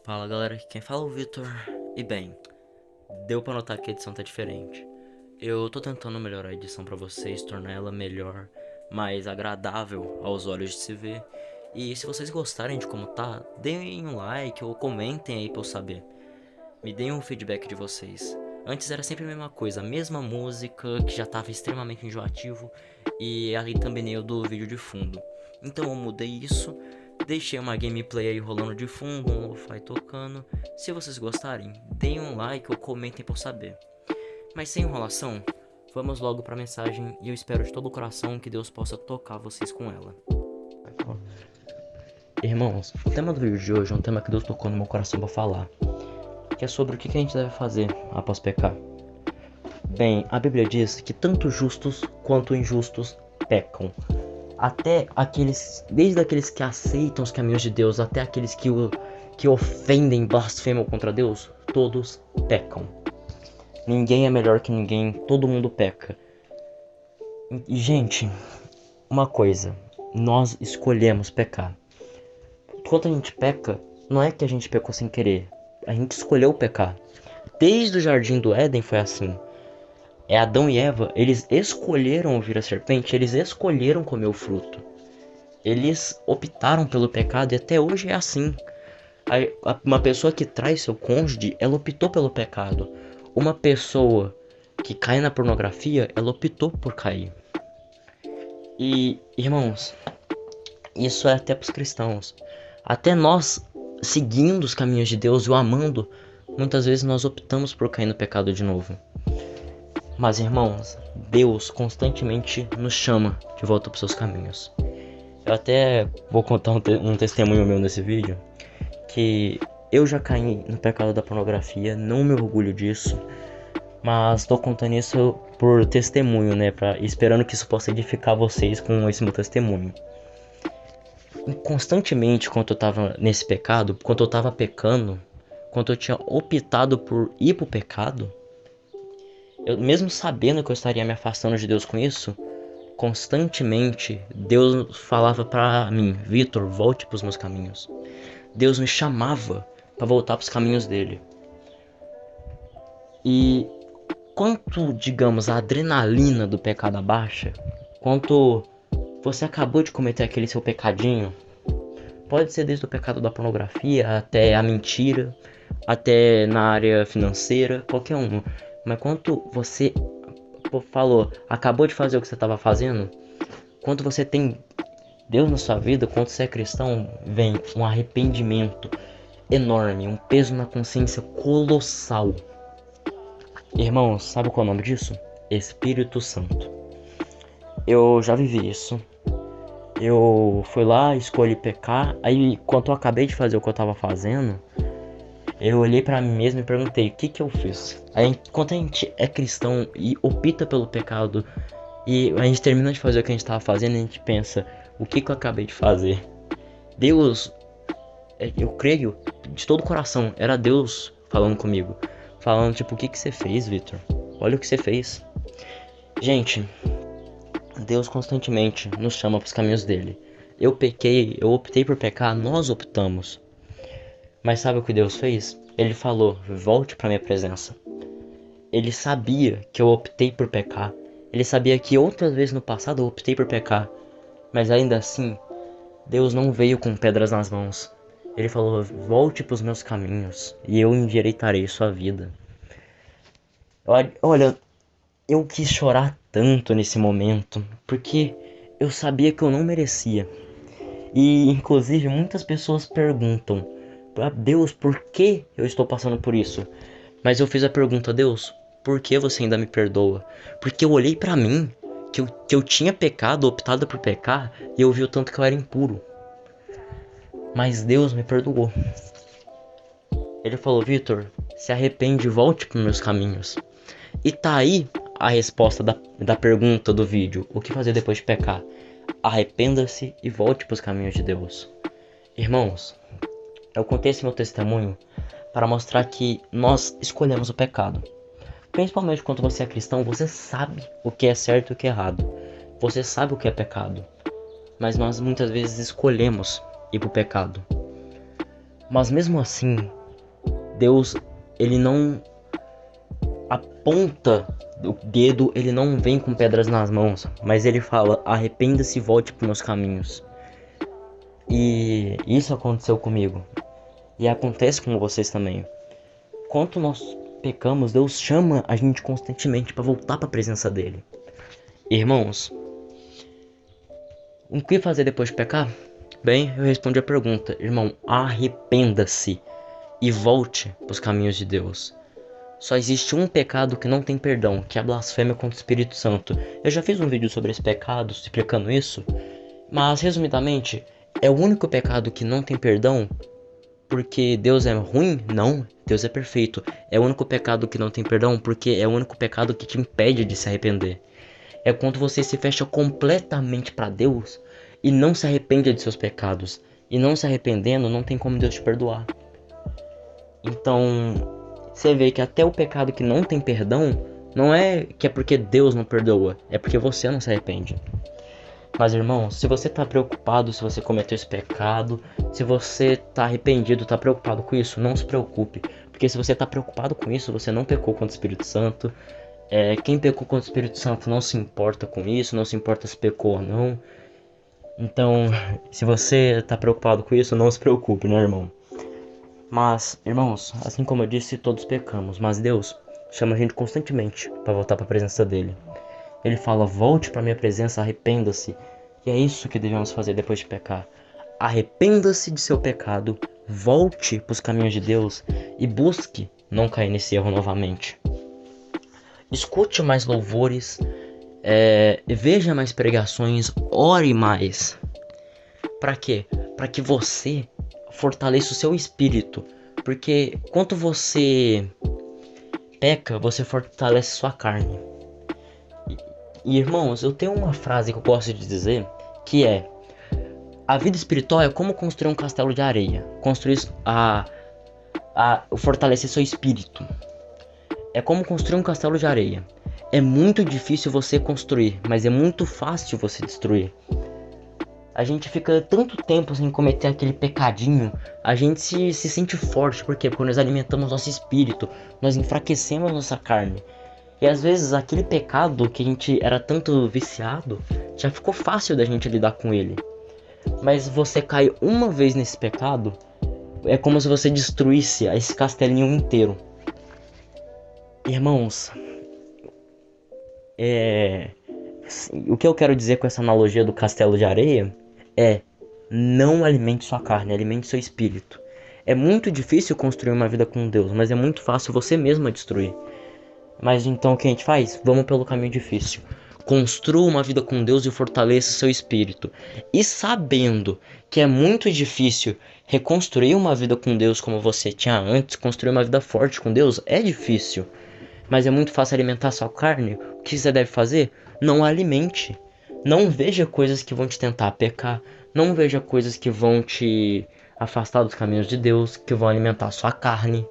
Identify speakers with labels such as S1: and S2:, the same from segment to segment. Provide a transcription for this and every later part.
S1: Fala galera, aqui quem fala é o Vitor. E bem, deu pra notar que a edição tá diferente. Eu tô tentando melhorar a edição pra vocês, tornar ela melhor, mais agradável aos olhos de se ver. E se vocês gostarem de como tá, deem um like ou comentem aí pra eu saber. Me deem um feedback de vocês. Antes era sempre a mesma coisa, a mesma música que já tava extremamente enjoativo e ali também o do vídeo de fundo. Então eu mudei isso, deixei uma gameplay aí rolando de fundo, um lo-fi tocando. Se vocês gostarem, deem um like ou comentem pra eu saber. Mas sem enrolação, vamos logo pra mensagem e eu espero de todo o coração que Deus possa tocar vocês com ela. Irmãos, o tema do vídeo de hoje é um tema que Deus tocou no meu coração pra falar, que é sobre o que a gente deve fazer após pecar. Bem, a Bíblia diz que tanto justos quanto injustos pecam. Até aqueles, desde aqueles que aceitam os caminhos de Deus, até aqueles que ofendem, blasfemam contra Deus, todos pecam. Ninguém é melhor que ninguém, todo mundo peca. E, gente, uma coisa, nós escolhemos pecar. Quando a gente peca, não é que a gente pecou sem querer, a gente escolheu pecar. Desde o jardim do Éden foi assim. Adão e Eva, eles escolheram ouvir a serpente, eles escolheram comer o fruto. Eles optaram pelo pecado e até hoje é assim. Uma pessoa que trai seu cônjuge, ela optou pelo pecado. Uma pessoa que cai na pornografia, ela optou por cair. E, irmãos, isso é até para os cristãos. Até nós, seguindo os caminhos de Deus e o amando, muitas vezes nós optamos por cair no pecado de novo. Mas, irmãos, Deus constantemente nos chama de volta para os seus caminhos. Eu até vou contar um testemunho meu nesse vídeo, que eu já caí no pecado da pornografia, não me orgulho disso, mas tô contando isso por testemunho, né, esperando que isso possa edificar vocês com esse meu testemunho. E constantemente, quando eu tava nesse pecado, quando eu tava pecando, quando eu tinha optado por ir pro pecado, eu mesmo sabendo que eu estaria me afastando de Deus com isso, constantemente Deus falava pra mim: Vitor, volte pros meus caminhos. Deus me chamava para voltar pros caminhos dele. E quanto, digamos, a adrenalina do pecado abaixa, quanto você acabou de cometer aquele seu pecadinho, pode ser desde o pecado da pornografia até a mentira, até na área financeira, qualquer um. Mas quanto você falou, acabou de fazer o que você estava fazendo, quando você tem Deus na sua vida, quando você é cristão, vem um arrependimento enorme, um peso na consciência colossal. Irmãos, sabe qual é o nome disso? Espírito Santo. Eu já vivi isso. Eu fui lá, escolhi pecar. Aí, quando eu acabei de fazer o que eu tava fazendo, eu olhei pra mim mesmo e perguntei: o que que eu fiz? Aí, quando a gente é cristão e opta pelo pecado, e a gente termina de fazer o que a gente tava fazendo, a gente pensa: o que que eu acabei de fazer? Deus, eu creio de todo o coração, era Deus falando comigo. Falando tipo: o que que você fez, Vitor? Olha o que você fez. Gente, Deus constantemente nos chama para os caminhos dele. Eu pequei, eu optei por pecar, nós optamos. Mas sabe o que Deus fez? Ele falou: volte para minha presença. Ele sabia que eu optei por pecar. Ele sabia que outras vezes no passado eu optei por pecar. Mas ainda assim, Deus não veio com pedras nas mãos. Ele falou: volte para os meus caminhos e eu endireitarei sua vida. Olha, eu quis chorar tanto nesse momento, porque eu sabia que eu não merecia. E inclusive muitas pessoas perguntam a Deus por que eu estou passando por isso. Mas eu fiz a pergunta: Deus, por que você ainda me perdoa? Porque eu olhei pra mim, que eu tinha pecado, optado por pecar, e eu vi o tanto que eu era impuro. Mas Deus me perdoou. Ele falou: Vitor, se arrepende e volte para meus caminhos. E tá aí a resposta da pergunta do vídeo: o que fazer depois de pecar? Arrependa-se e volte para os caminhos de Deus. Irmãos, eu contei esse meu testemunho para mostrar que nós escolhemos o pecado. Principalmente quando você é cristão, você sabe o que é certo e o que é errado. Você sabe o que é pecado. Mas nós muitas vezes escolhemos ir para o pecado. Mas mesmo assim, Deus, ele não aponta o dedo, ele não vem com pedras nas mãos, mas ele fala: arrependa-se e volte para meus caminhos. E isso aconteceu comigo. E acontece com vocês também. Quando nós pecamos, Deus chama a gente constantemente para voltar para a presença dele. Irmãos, o que fazer depois de pecar? Bem, eu respondi a pergunta. Irmão, arrependa-se e volte para os caminhos de Deus. Só existe um pecado que não tem perdão, que é a blasfêmia contra o Espírito Santo. Eu já fiz um vídeo sobre esse pecado, explicando isso, mas resumidamente, é o único pecado que não tem perdão, porque Deus é ruim? Não, Deus é perfeito. É o único pecado que não tem perdão, porque é o único pecado que te impede de se arrepender. É quando você se fecha completamente para Deus e não se arrepende de seus pecados. E não se arrependendo, não tem como Deus te perdoar. Então, você vê que até o pecado que não tem perdão, não é que é porque Deus não perdoa, é porque você não se arrepende. Mas irmão, se você tá preocupado, se você cometeu esse pecado, se você tá arrependido, tá preocupado com isso, não se preocupe. Porque se você tá preocupado com isso, você não pecou contra o Espírito Santo. Quem pecou contra o Espírito Santo não se importa com isso, não se importa se pecou ou não. Então, se você tá preocupado com isso, não se preocupe, né, irmão? Mas, irmãos, assim como eu disse, todos pecamos, mas Deus chama a gente constantemente para voltar para a presença dele. Ele fala: volte para minha presença, arrependa-se. E é isso que devemos fazer depois de pecar. Arrependa-se de seu pecado, volte para os caminhos de Deus e busque não cair nesse erro novamente. Escute mais louvores, veja mais pregações, ore mais. Para quê? Para que você fortaleça o seu espírito. Porque quando você peca, você fortalece sua carne. E irmãos, eu tenho uma frase que eu gosto de dizer, que é: a vida espiritual é como construir um castelo de areia. Construir fortalecer seu espírito. É como construir um castelo de areia. É muito difícil você construir, mas é muito fácil você destruir. A gente fica tanto tempo sem cometer aquele pecadinho, a gente se sente forte, porque nós alimentamos nosso espírito, nós enfraquecemos nossa carne. E às vezes aquele pecado que a gente era tanto viciado, já ficou fácil da gente lidar com ele. Mas você cai uma vez nesse pecado, é como se você destruísse esse castelinho inteiro. Irmãos, o que eu quero dizer com essa analogia do castelo de areia é: não alimente sua carne, alimente seu espírito. É muito difícil construir uma vida com Deus, mas é muito fácil você mesmo destruir. Mas então o que a gente faz? Vamos pelo caminho difícil. Construa uma vida com Deus e fortaleça seu espírito. E sabendo que é muito difícil reconstruir uma vida com Deus como você tinha antes, construir uma vida forte com Deus é difícil. Mas é muito fácil alimentar sua carne. O que você deve fazer? Não alimente. Não veja coisas que vão te tentar pecar. Não veja coisas que vão te afastar dos caminhos de Deus, que vão alimentar sua carne.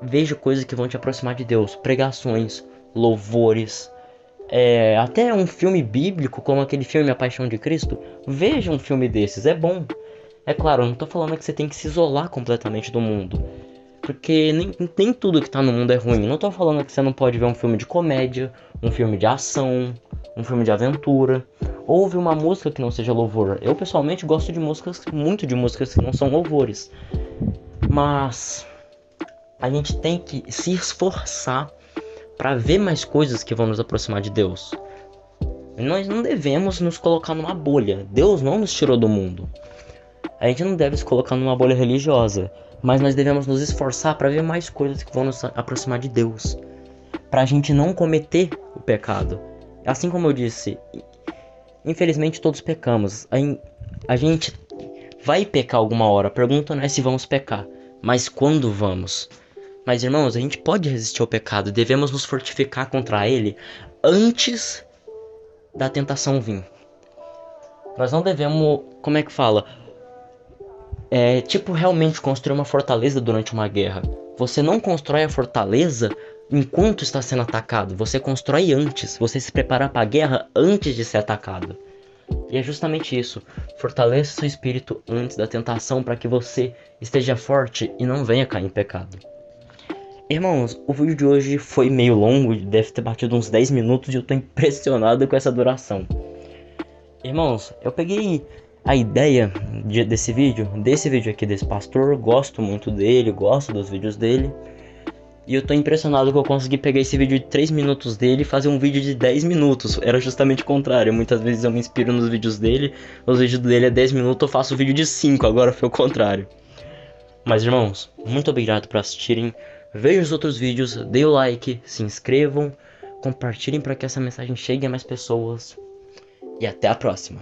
S1: Veja coisas que vão te aproximar de Deus. Pregações, louvores, até um filme bíblico, como aquele filme A Paixão de Cristo. Veja um filme desses, é bom. É claro, eu não tô falando que você tem que se isolar completamente do mundo, porque nem tudo que tá no mundo é ruim. Não tô falando que você não pode ver um filme de comédia, um filme de ação, um filme de aventura, ou ouvir uma música que não seja louvor. Eu pessoalmente gosto de músicas, muito de músicas que não são louvores. Mas a gente tem que se esforçar para ver mais coisas que vão nos aproximar de Deus. Nós não devemos nos colocar numa bolha. Deus não nos tirou do mundo. A gente não deve se colocar numa bolha religiosa, mas nós devemos nos esforçar para ver mais coisas que vão nos aproximar de Deus, para a gente não cometer o pecado. Assim como eu disse, infelizmente todos pecamos. A gente vai pecar alguma hora. A pergunta não é se vamos pecar, mas quando vamos. Mas irmãos, a gente pode resistir ao pecado. Devemos nos fortificar contra ele antes da tentação vir. Nós não devemos, como é que fala? Realmente construir uma fortaleza durante uma guerra. Você não constrói a fortaleza enquanto está sendo atacado. Você constrói antes. Você se prepara para a guerra antes de ser atacado. E é justamente isso. Fortaleça seu espírito antes da tentação para que você esteja forte e não venha cair em pecado. Irmãos, o vídeo de hoje foi meio longo, deve ter batido uns 10 minutos e eu tô impressionado com essa duração. Irmãos, eu peguei a ideia desse vídeo aqui desse pastor, gosto muito dele, gosto dos vídeos dele. E eu tô impressionado que eu consegui pegar esse vídeo de 3 minutos dele e fazer um vídeo de 10 minutos. Era justamente o contrário. Muitas vezes eu me inspiro nos vídeos dele. Os vídeos dele é 10 minutos, eu faço vídeo de 5. Agora foi o contrário. Mas irmãos, muito obrigado por assistirem. Vejam os outros vídeos, dê o like, se inscrevam, compartilhem para que essa mensagem chegue a mais pessoas. E até a próxima.